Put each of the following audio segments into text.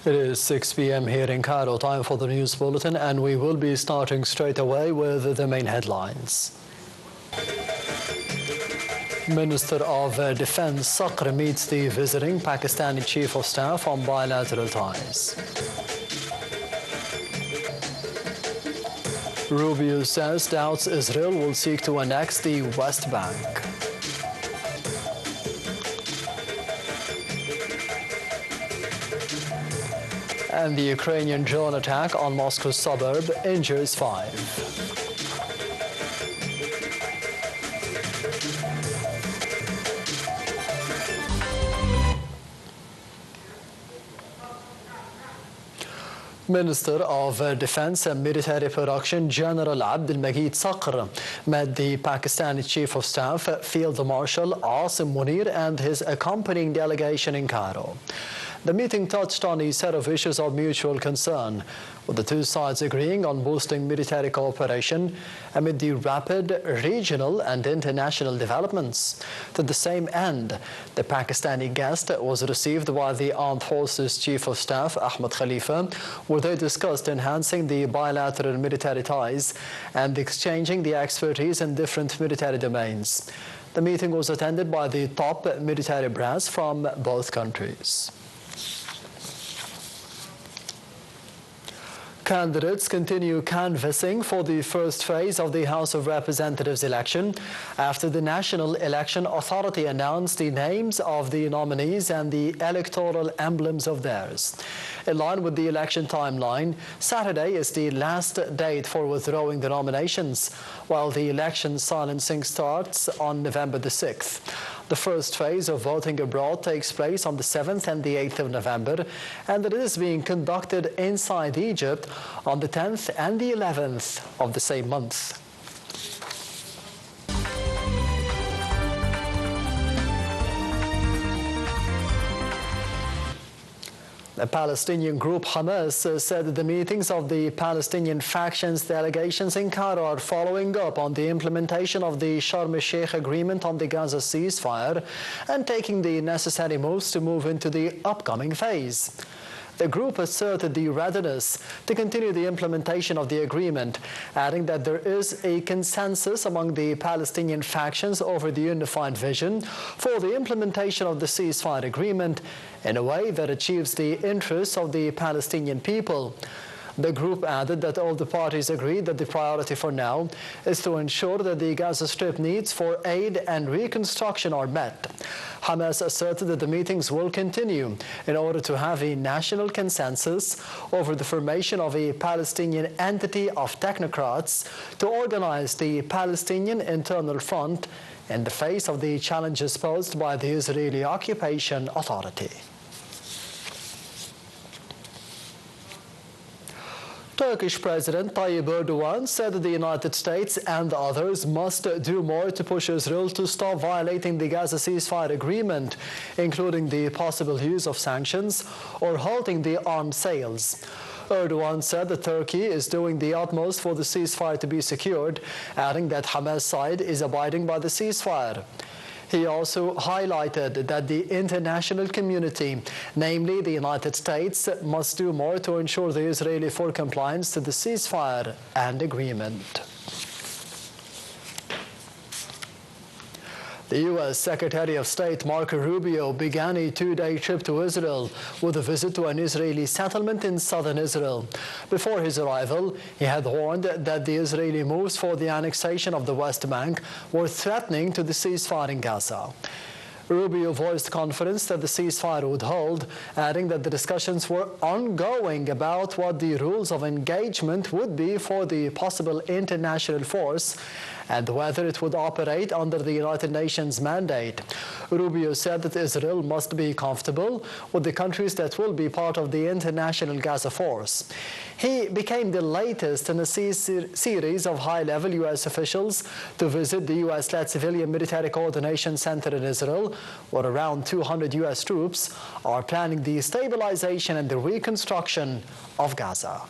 It is 6 p.m. here in Cairo. Time for the news bulletin, and we will be starting straight away with the main headlines. Minister of Defense Saqr meets the visiting Pakistani Chief of Staff on bilateral ties. Rubio says doubts Israel will seek to annex the West Bank. And the Ukrainian drone attack on Moscow's suburb injures 5. Minister of Defense and Military Production General Abdel-Majid Saqr met the Pakistani Chief of Staff, Field Marshal Asim Munir, and his accompanying delegation in Cairo. The meeting touched on a set of issues of mutual concern, with the two sides agreeing on boosting military cooperation amid the rapid regional and international developments. To the same end, the Pakistani guest was received by the Armed Forces Chief of Staff, Ahmed Khalifa, where they discussed enhancing the bilateral military ties and exchanging the expertise in different military domains. The meeting was attended by the top military brass from both countries. Candidates continue canvassing for the first phase of the House of Representatives election after the National Election Authority announced the names of the nominees and the electoral emblems of theirs. In line with the election timeline, Saturday is the last date for withdrawing the nominations, while the election silencing starts on November the 6th. The first phase of voting abroad takes place on the 7th and the 8th of November, and it is being conducted inside Egypt on the 10th and the 11th of the same month. The Palestinian group Hamas said that the meetings of the Palestinian factions delegations in Cairo are following up on the implementation of the Sharm el-Sheikh agreement on the Gaza ceasefire and taking the necessary moves to move into the upcoming phase. The group asserted the readiness to continue the implementation of the agreement, adding that there is a consensus among the Palestinian factions over the unified vision for the implementation of the ceasefire agreement in a way that achieves the interests of the Palestinian people. The group added that all the parties agreed that the priority for now is to ensure that the Gaza Strip needs for aid and reconstruction are met. Hamas asserted that the meetings will continue in order to have a national consensus over the formation of a Palestinian entity of technocrats to organize the Palestinian Internal Front in the face of the challenges posed by the Israeli occupation authority. Turkish President Tayyip Erdogan said that the United States and others must do more to push Israel to stop violating the Gaza ceasefire agreement, including the possible use of sanctions or halting the arms sales. Erdogan said that Turkey is doing the utmost for the ceasefire to be secured, adding that Hamas' side is abiding by the ceasefire. He also highlighted that the international community, namely the United States, must do more to ensure the Israeli full compliance to the ceasefire and agreement. The U.S. Secretary of State Marco Rubio began a two-day trip to Israel with a visit to an Israeli settlement in southern Israel. Before his arrival, he had warned that the Israeli moves for the annexation of the West Bank were threatening to the ceasefire in Gaza. Rubio voiced confidence that the ceasefire would hold, adding that the discussions were ongoing about what the rules of engagement would be for the possible international force and whether it would operate under the United Nations mandate. Rubio said that Israel must be comfortable with the countries that will be part of the international Gaza force. He became the latest in a series of high-level U.S. officials to visit the U.S.-led Civilian Military Coordination Center in Israel, where around 200 U.S. troops are planning the stabilization and the reconstruction of Gaza.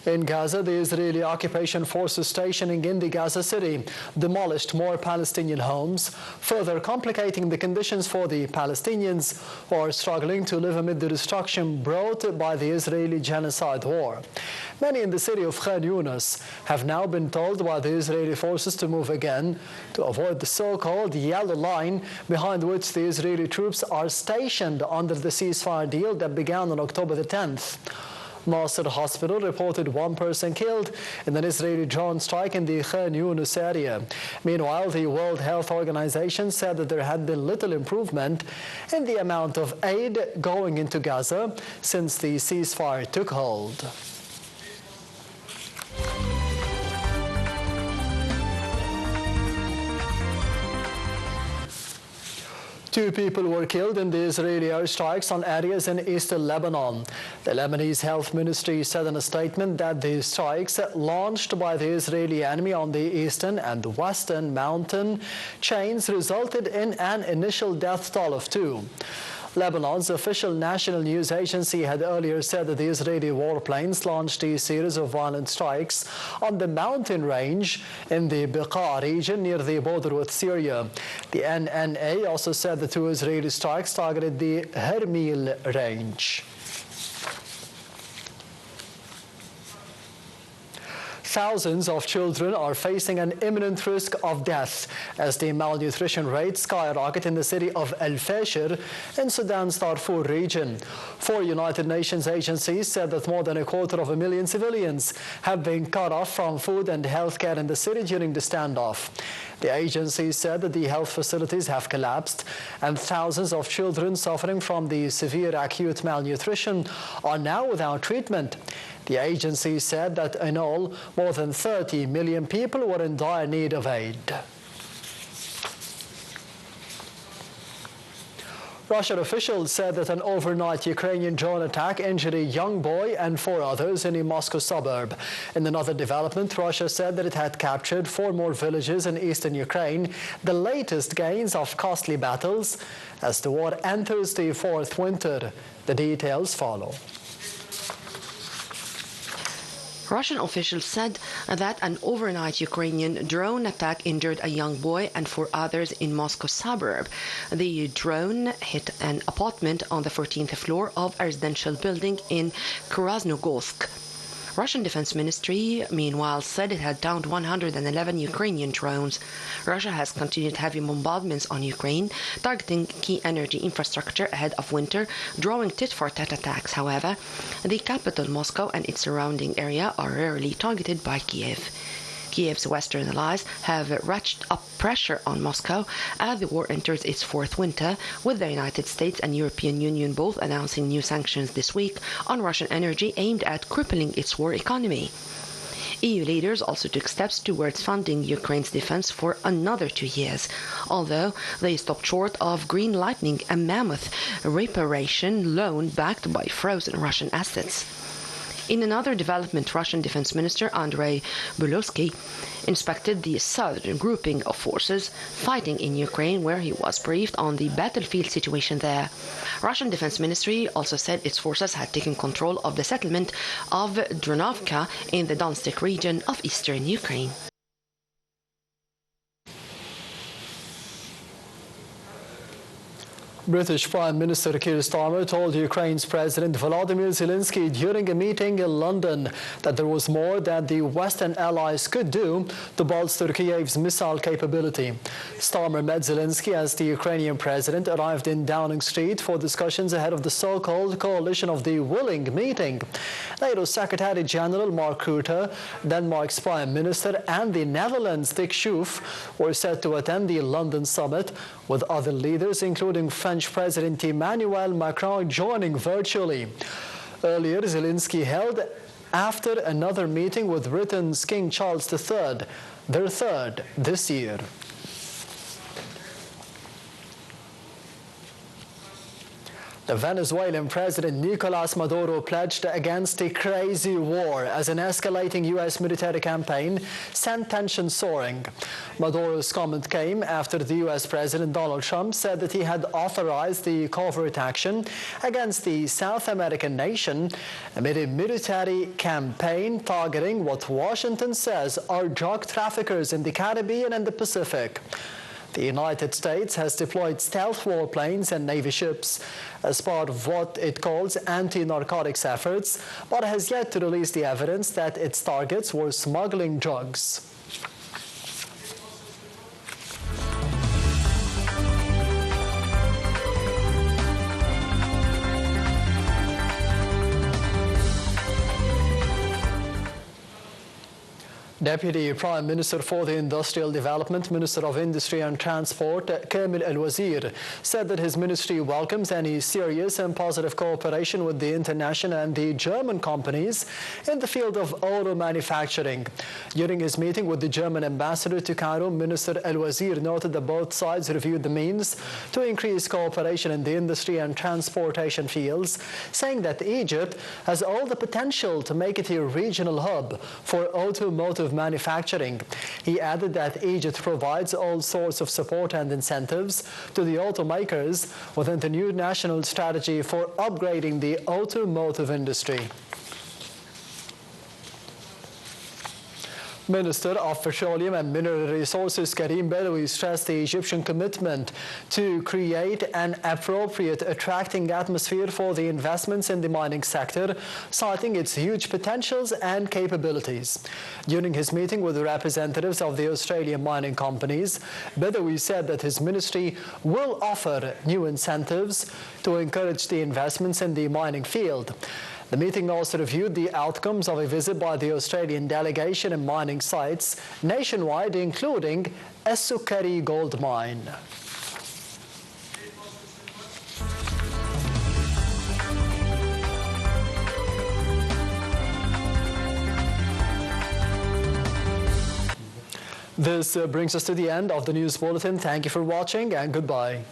In Gaza, the Israeli occupation forces stationing in the Gaza City demolished more Palestinian homes, further complicating the conditions for the Palestinians who are struggling to live amid the destruction brought by the Israeli genocide war. Many in the city of Khan Yunis have now been told by the Israeli forces to move again to avoid the so-called yellow line behind which the Israeli troops are stationed under the ceasefire deal that began on October the 10th. Nasser Hospital reported one person killed in an Israeli drone strike in the Khan Yunis area. Meanwhile, the World Health Organization said that there had been little improvement in the amount of aid going into Gaza since the ceasefire took hold. Two people were killed in the Israeli airstrikes on areas in eastern Lebanon. The Lebanese Health Ministry said in a statement that the strikes launched by the Israeli enemy on the eastern and western mountain chains resulted in an initial death toll of 2. Lebanon's official national news agency had earlier said that the Israeli warplanes launched a series of violent strikes on the mountain range in the Beqa region near the border with Syria. The NNA also said the 2 Israeli strikes targeted the Hermil range. Thousands of children are facing an imminent risk of death as the malnutrition rate skyrocket in the city of El Fasher in Sudan's Darfur region. 4 United Nations agencies said that more than 250,000 civilians have been cut off from food and health care in the city during the standoff. The agencies said that the health facilities have collapsed and thousands of children suffering from the severe acute malnutrition are now without treatment. The agency said that in all, more than 30 million people were in dire need of aid. Russian officials said that an overnight Ukrainian drone attack injured a young boy and 4 others in a Moscow suburb. In another development, Russia said that it had captured 4 more villages in eastern Ukraine, the latest gains of costly battles as the war enters the 4th winter. The details follow. Russian officials said that an overnight Ukrainian drone attack injured a young boy and 4 others in Moscow suburb. The drone hit an apartment on the 14th floor of a residential building in Krasnogorsk. Russian Defense Ministry, meanwhile, said it had downed 111 Ukrainian drones. Russia has continued heavy bombardments on Ukraine, targeting key energy infrastructure ahead of winter, drawing tit-for-tat attacks. However, the capital, Moscow, and its surrounding area are rarely targeted by Kiev. Kiev's Western allies have ratcheted up pressure on Moscow as the war enters its 4th winter, with the United States and European Union both announcing new sanctions this week on Russian energy aimed at crippling its war economy. EU leaders also took steps towards funding Ukraine's defense for another 2 years, although they stopped short of green-lighting a mammoth reparation loan backed by frozen Russian assets. In another development, Russian Defense Minister Andrei Bulovsky inspected the southern grouping of forces fighting in Ukraine, where he was briefed on the battlefield situation there. Russian Defense Ministry also said its forces had taken control of the settlement of Dronovka in the Donetsk region of eastern Ukraine. British Prime Minister Keir Starmer told Ukraine's President Volodymyr Zelensky during a meeting in London that there was more that the Western allies could do to bolster Kiev's missile capability. Starmer met Zelensky as the Ukrainian president arrived in Downing Street for discussions ahead of the so-called Coalition of the Willing meeting. NATO Secretary General Mark Rutte, Denmark's Prime Minister, and the Netherlands' Dick Schoof were set to attend the London summit, with other leaders, including French President Emmanuel Macron, joining virtually. Earlier, Zelensky held after another meeting with Britain's King Charles III, their 3rd this year. The Venezuelan President Nicolas Maduro pledged against a crazy war as an escalating U.S. military campaign sent tensions soaring. Maduro's comment came after the U.S. President Donald Trump said that he had authorized the covert action against the South American nation amid a military campaign targeting what Washington says are drug traffickers in the Caribbean and the Pacific. The United States has deployed stealth warplanes and Navy ships as part of what it calls anti-narcotics efforts, but has yet to release the evidence that its targets were smuggling drugs. Deputy Prime Minister for the Industrial Development, Minister of Industry and Transport, Kamil El-Wazir, said that his ministry welcomes any serious and positive cooperation with the international and the German companies in the field of auto manufacturing. During his meeting with the German ambassador to Cairo, Minister El-Wazir noted that both sides reviewed the means to increase cooperation in the industry and transportation fields, saying that Egypt has all the potential to make it a regional hub for automotive manufacturing. He added that Egypt provides all sorts of support and incentives to the automakers within the new national strategy for upgrading the automotive industry. Minister of Petroleum and Mineral Resources Karim Bedawi stressed the Egyptian commitment to create an appropriate, attracting atmosphere for the investments in the mining sector, citing its huge potentials and capabilities. During his meeting with the representatives of the Australian mining companies, Bedawi said that his ministry will offer new incentives to encourage the investments in the mining field. The meeting also reviewed the outcomes of a visit by the Australian delegation in mining sites nationwide, including As-Sukkari gold mine. This brings us to the end of the news bulletin. Thank you for watching and goodbye.